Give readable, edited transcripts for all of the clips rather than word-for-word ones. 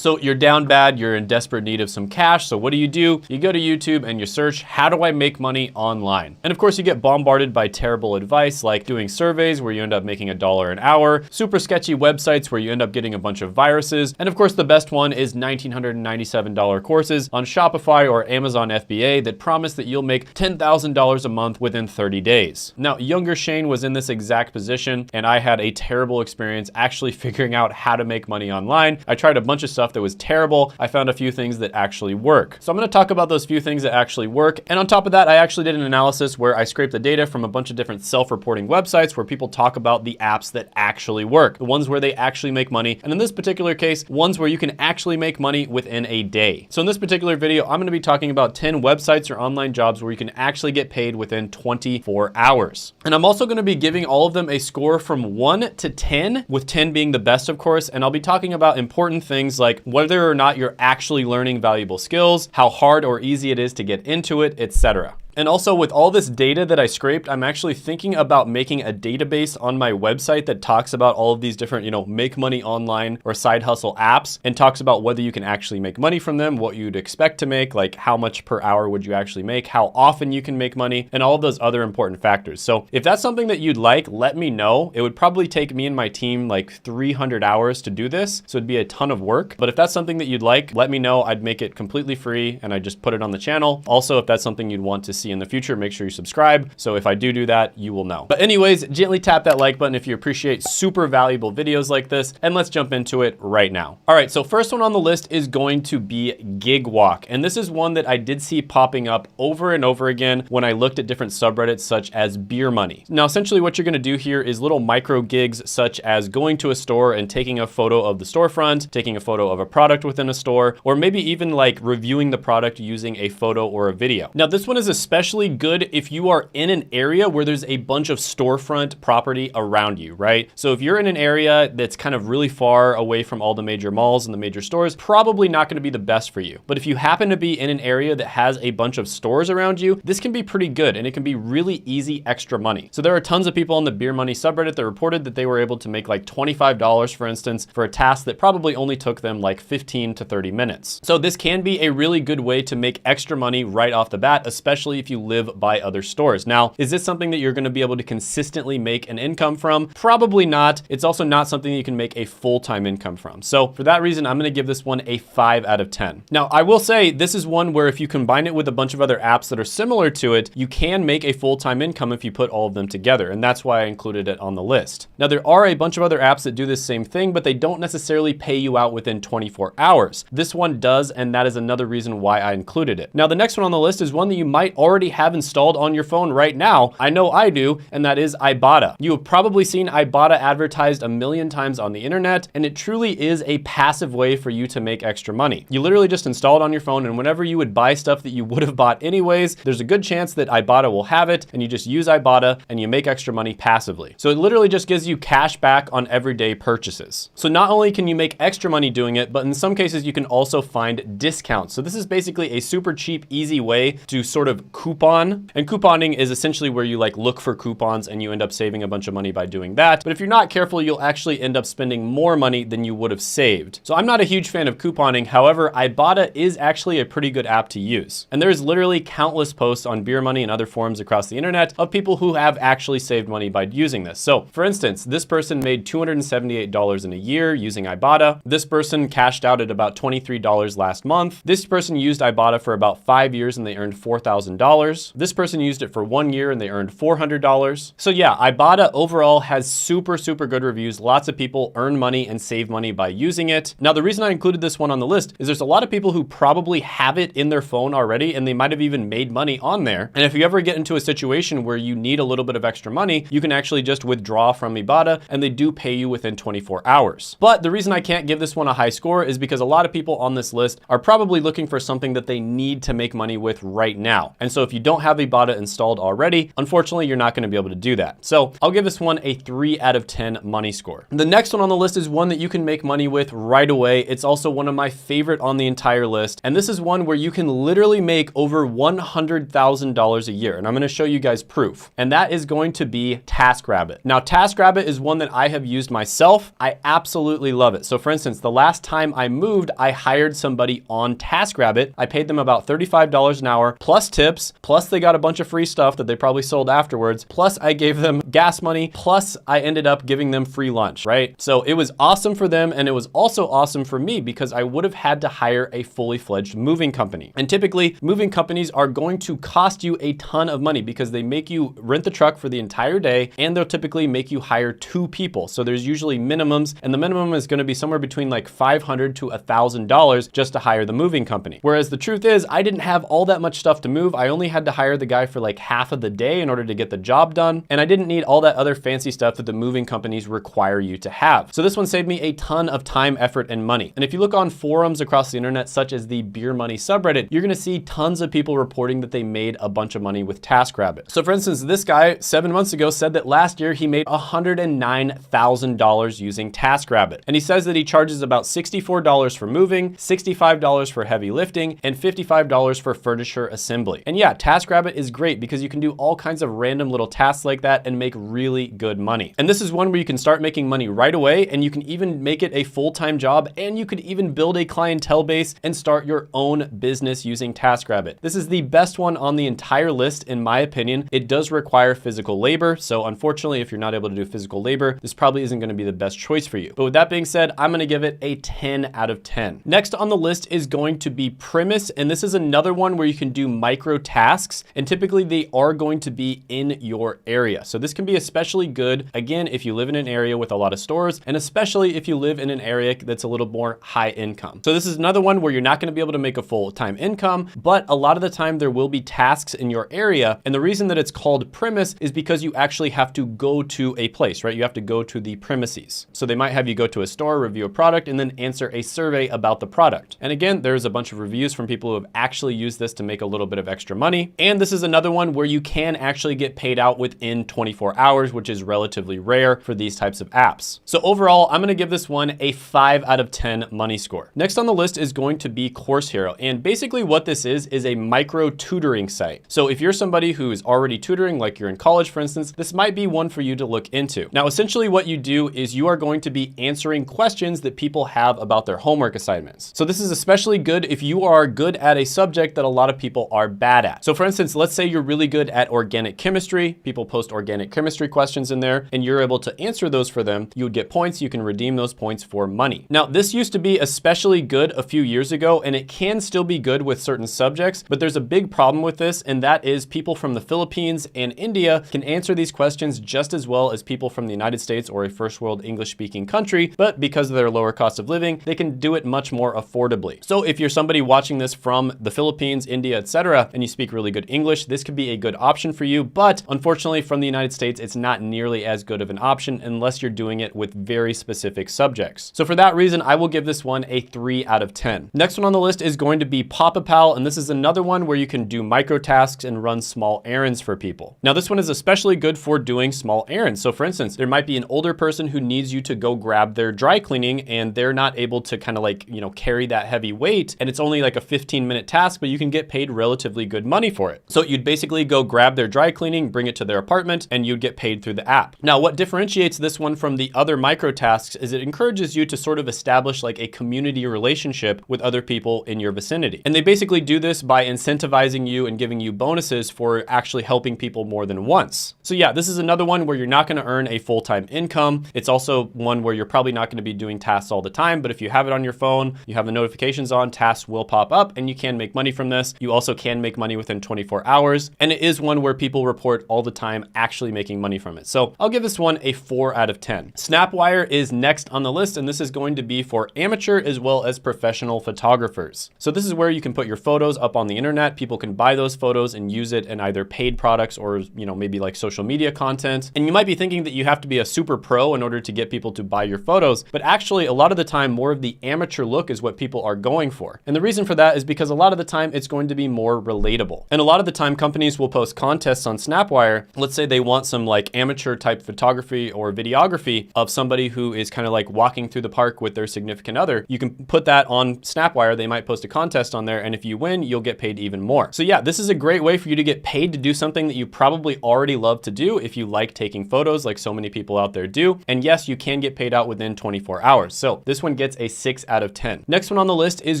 So you're down bad, you're in desperate need of some cash. So what do? You go to YouTube and you search, how do I make money online? And of course you get bombarded by terrible advice like doing surveys where you end up making $1 an hour, super sketchy websites where you end up getting a bunch of viruses. And of course the best one is $1,997 courses on Shopify or Amazon FBA that promise that you'll make $10,000 a month within 30 days. Now, younger Shane was in this exact position and I had a terrible experience actually figuring out how to make money online. I tried a bunch of stuff that was terrible. I found a few things that actually work. So I'm gonna talk about those few things that actually work. And on top of that, I actually did an analysis where I scraped the data from a bunch of different self-reporting websites where people talk about the apps that actually work, the ones where they actually make money. And in this particular case, ones where you can actually make money within a day. So in this particular video, I'm gonna be talking about 10 websites or online jobs where you can actually get paid within 24 hours. And I'm also gonna be giving all of them a score from 1 to 10, with 10 being the best, of course. And I'll be talking about important things like whether or not you're actually learning valuable skills, how hard or easy it is to get into it, etc. And also with all this data that I scraped, I'm actually thinking about making a database on my website that talks about all of these different, make money online or side hustle apps and talks about whether you can actually make money from them, what you'd expect to make, like how much per hour would you actually make, how often you can make money, and all of those other important factors. So if that's something that you'd like, let me know. It would probably take me and my team like 300 hours to do this. So it'd be a ton of work. But if that's something that you'd like, let me know. I'd make it completely free and I just put it on the channel. Also, if that's something you'd want to see in the future, make sure you subscribe. So if I do that, you will know. But anyways, gently tap that like button if you appreciate super valuable videos like this, and let's jump into it right now. All right, so first one on the list is going to be Gig Walk. And this is one that I did see popping up over and over again when I looked at different subreddits such as beer money. Now, essentially what you're gonna do here is little micro gigs such as going to a store and taking a photo of the storefront, taking a photo of a product within a store, or maybe even like reviewing the product using a photo or a video. Now, this one is especially good if you are in an area where there's a bunch of storefront property around you, right? So if you're in an area that's kind of really far away from all the major malls and the major stores, probably not gonna be the best for you. But if you happen to be in an area that has a bunch of stores around you, this can be pretty good and it can be really easy extra money. So there are tons of people on the beer money subreddit that reported that they were able to make like $25, for instance, for a task that probably only took them like 15 to 30 minutes. So this can be a really good way to make extra money right off the bat, especially if you live by other stores. Now, is this something that you're gonna be able to consistently make an income from? Probably not. It's also not something you can make a full-time income from. So for that reason, I'm gonna give this one a 5 out of 10. Now, I will say this is one where if you combine it with a bunch of other apps that are similar to it, you can make a full-time income if you put all of them together. And that's why I included it on the list. Now, there are a bunch of other apps that do this same thing, but they don't necessarily pay you out within 24 hours. This one does, and that is another reason why I included it. Now, the next one on the list is one that you might already have installed on your phone right now. I know I do, and that is Ibotta. You have probably seen Ibotta advertised a million times on the internet, and it truly is a passive way for you to make extra money. You literally just install it on your phone, and whenever you would buy stuff that you would have bought anyways, there's a good chance that Ibotta will have it, and you just use Ibotta and you make extra money passively. So it literally just gives you cash back on everyday purchases. So not only can you make extra money doing it, but in some cases you can also find discounts. So this is basically a super cheap, easy way to sort of coupon. And couponing is essentially where you like look for coupons and you end up saving a bunch of money by doing that. But if you're not careful, you'll actually end up spending more money than you would have saved. So I'm not a huge fan of couponing. However, Ibotta is actually a pretty good app to use. And there's literally countless posts on beer money and other forums across the internet of people who have actually saved money by using this. So for instance, this person made $278 in a year using Ibotta. This person cashed out at about $23 last month. This person used Ibotta for about 5 years and they earned $4,000. This person used it for 1 year and they earned $400. So yeah, Ibotta overall has super good reviews. Lots of people earn money and save money by using it. Now, the reason I included this one on the list is there's a lot of people who probably have it in their phone already and they might have even made money on there. And if you ever get into a situation where you need a little bit of extra money, you can actually just withdraw from Ibotta and they do pay you within 24 hours. But the reason I can't give this one a high score is because a lot of people on this list are probably looking for something that they need to make money with right now. And so so if you don't have Ibotta installed already, unfortunately, you're not going to be able to do that. So I'll give this one a 3 out of 10 money score. The next one on the list is one that you can make money with right away. It's also one of my favorite on the entire list. And this is one where you can literally make over $100,000 a year. And I'm going to show you guys proof. And that is going to be TaskRabbit. Now, TaskRabbit is one that I have used myself. I absolutely love it. So for instance, the last time I moved, I hired somebody on TaskRabbit. I paid them about $35 an hour plus tips, plus they got a bunch of free stuff that they probably sold afterwards. Plus I gave them gas money. Plus I ended up giving them free lunch, right? So it was awesome for them. And it was also awesome for me because I would have had to hire a fully fledged moving company. And typically moving companies are going to cost you a ton of money because they make you rent the truck for the entire day and they'll typically make you hire 2 people. So there's usually minimums and the minimum is going to be somewhere between like $500 to $1,000 just to hire the moving company. Whereas the truth is I didn't have all that much stuff to move. I only had to hire the guy for like half of the day in order to get the job done. And I didn't need all that other fancy stuff that the moving companies require you to have. So this one saved me a ton of time, effort, and money. And if you look on forums across the internet, such as the Beer Money subreddit, you're gonna see tons of people reporting that they made a bunch of money with TaskRabbit. So for instance, this guy 7 months ago said that last year he made $109,000 using TaskRabbit. And he says that he charges about $64 for moving, $65 for heavy lifting, and $55 for furniture assembly. And yeah, TaskRabbit is great because you can do all kinds of random little tasks like that and make really good money. And this is one where you can start making money right away and you can even make it a full-time job and you could even build a clientele base and start your own business using TaskRabbit. This is the best one on the entire list in my opinion. It does require physical labor. So unfortunately, if you're not able to do physical labor, this probably isn't going to be the best choice for you. But with that being said, I'm going to give it a 10 out of 10. Next on the list is going to be Premise. And this is another one where you can do micro tasks. And typically they are going to be in your area. So this can be especially good, again, if you live in an area with a lot of stores, and especially if you live in an area that's a little more high income. So this is another one where you're not going to be able to make a full-time income, but a lot of the time there will be tasks in your area. And the reason that it's called Premise is because you actually have to go to a place, right? You have to go to the premises. So they might have you go to a store, review a product, and then answer a survey about the product. And again, there's a bunch of reviews from people who have actually used this to make a little bit of extra money. And this is another one where you can actually get paid out within 24 hours, which is relatively rare for these types of apps. So overall, I'm going to give this one a 5 out of 10 money score. Next on the list is going to be Course Hero. And basically what this is a micro tutoring site. So if you're somebody who is already tutoring, like you're in college, for instance, this might be one for you to look into. Now, essentially what you do is you are going to be answering questions that people have about their homework assignments. So this is especially good if you are good at a subject that a lot of people are bad at. So for instance, let's say you're really good at organic chemistry. People post organic chemistry questions in there and you're able to answer those for them. You would get points. You can redeem those points for money. Now, this used to be especially good a few years ago, and it can still be good with certain subjects, but there's a big problem with this, and that is people from the Philippines and India can answer these questions just as well as people from the United States or a first world English speaking country, but because of their lower cost of living, they can do it much more affordably. So if you're somebody watching this from the Philippines, India, etc., and you speak really good English, this could be a good option for you, but unfortunately from the United States, it's not nearly as good of an option unless you're doing it with very specific subjects. So for that reason, I will give this one a 3 out of 10. Next one on the list is going to be Pop-A-Pal, and this is another one where you can do micro tasks and run small errands for people. Now this one is especially good for doing small errands. So for instance, there might be an older person who needs you to go grab their dry cleaning and they're not able to kind of like, you know, carry that heavy weight, and it's only like a 15-minute task, but you can get paid relatively good money for it. So you'd basically go grab their dry cleaning, bring it to their apartment, and you'd get paid through the app. Now what differentiates this one from the other micro tasks is it encourages you to sort of establish like a community relationship with other people in your vicinity. And they basically do this by incentivizing you and giving you bonuses for actually helping people more than once. So yeah, this is another one where you're not going to earn a full-time income. It's also one where you're probably not going to be doing tasks all the time, but if you have it on your phone, you have the notifications on, tasks will pop up and you can make money from this. You also can make money within 24 hours. And it is one where people report all the time actually making money from it. So I'll give this one a 4 out of 10. Snapwire is next on the list, and this is going to be for amateur as well as professional photographers. So this is where you can put your photos up on the internet. People can buy those photos and use it in either paid products or, you know, maybe like social media content. And you might be thinking that you have to be a super pro in order to get people to buy your photos, but actually a lot of the time, more of the amateur look is what people are going for. And the reason for that is because a lot of the time it's going to be more relatable. enjoyable. And a lot of the time companies will post contests on Snapwire. Let's say they want some like amateur type photography or videography of somebody who is kind of like walking through the park with their significant other. You can put that on Snapwire. They might post a contest on there, and if you win, you'll get paid even more. So yeah, this is a great way for you to get paid to do something that you probably already love to do if you like taking photos like so many people out there do. And yes, you can get paid out within 24 hours. So this one gets a 6 out of 10. Next one on the list is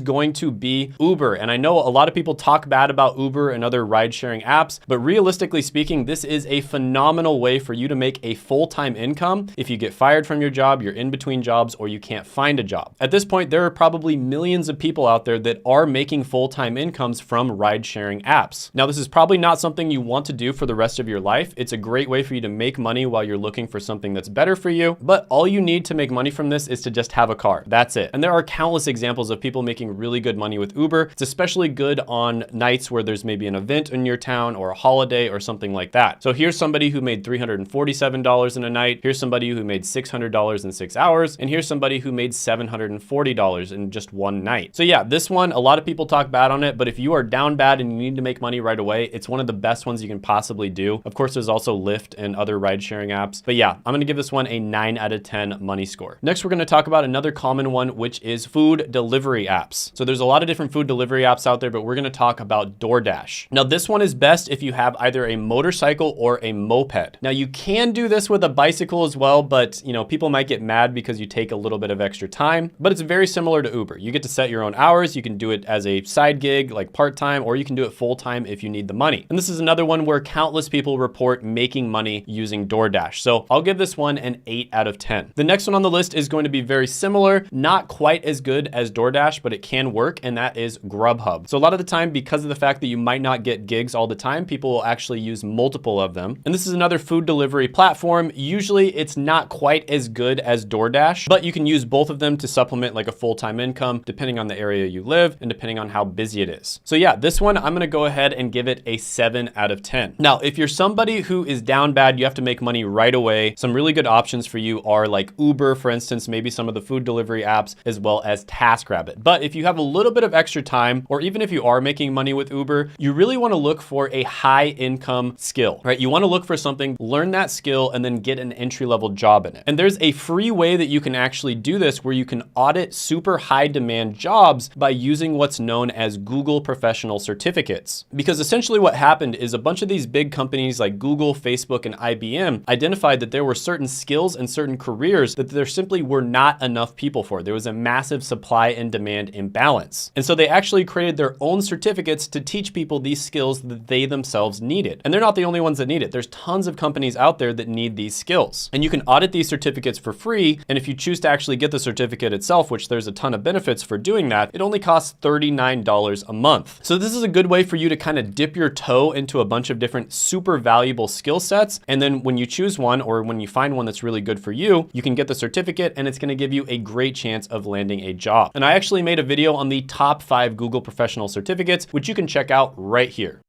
going to be Uber. And I know a lot of people talk bad about Uber and other ride sharing apps, but realistically speaking, this is a phenomenal way for you to make a full-time income if you get fired from your job, you're in between jobs, or you can't find a job. At this point, there are probably millions of people out there that are making full-time incomes from ride sharing apps. Now, this is probably not something you want to do for the rest of your life. It's a great way for you to make money while you're looking for something that's better for you, but all you need to make money from this is to just have a car. That's it. And there are countless examples of people making really good money with Uber. It's especially good on nights where there's maybe an event in your town or a holiday or something like that. So here's somebody who made $347 in a night. Here's somebody who made $600 in 6 hours. And here's somebody who made $740 in just one night. So yeah, this one, a lot of people talk bad on it, but if you are down bad and you need to make money right away, it's one of the best ones you can possibly do. Of course, there's also Lyft and other ride sharing apps. But yeah, I'm gonna give this one a 9 out of 10 money score. Next, we're gonna talk about another common one, which is food delivery apps. So there's a lot of different food delivery apps out there, but we're gonna talk about DoorDash. Now, this one is best if you have either a motorcycle or a moped. Now, you can do this with a bicycle as well, but you know, people might get mad because you take a little bit of extra time, but it's very similar to Uber. You get to set your own hours. You can do it as a side gig, like part-time, or you can do it full-time if you need the money. And this is another one where countless people report making money using DoorDash. So I'll give this one an 8 out of 10. The next one on the list is going to be very similar, not quite as good as DoorDash, but it can work, and that is Grubhub. So a lot of the time, because of the fact that you might not get gigs all the time, people will actually use multiple of them. And this is another food delivery platform. Usually it's not quite as good as DoorDash, but you can use both of them to supplement like a full-time income, depending on the area you live and depending on how busy it is. So yeah, this one, I'm gonna go ahead and give it a 7 out of 10. Now, if you're somebody who is down bad, you have to make money right away, some really good options for you are like Uber, for instance, maybe some of the food delivery apps, as well as TaskRabbit. But if you have a little bit of extra time, or even if you are making money with Uber, you really wanna look for a high income skill, right? You wanna look for something, learn that skill, and then get an entry-level job in it. And there's a free way that you can actually do this where you can audit super high demand jobs by using what's known as Google Professional Certificates. Because essentially what happened is a bunch of these big companies like Google, Facebook, and IBM identified that there were certain skills and certain careers that there simply were not enough people for. There was a massive supply and demand imbalance. And so they actually created their own certificates to teach people these skills that they themselves needed. And they're not the only ones that need it. There's tons of companies out there that need these skills. And you can audit these certificates for free. And if you choose to actually get the certificate itself, which there's a ton of benefits for doing that, it only costs $39 a month. So this is a good way for you to kind of dip your toe into a bunch of different super valuable skill sets. And then when you choose one, or when you find one that's really good for you, you can get the certificate and it's going to give you a great chance of landing a job. And I actually made a video on the top 5 Google Professional Certificates, which you can check out right here.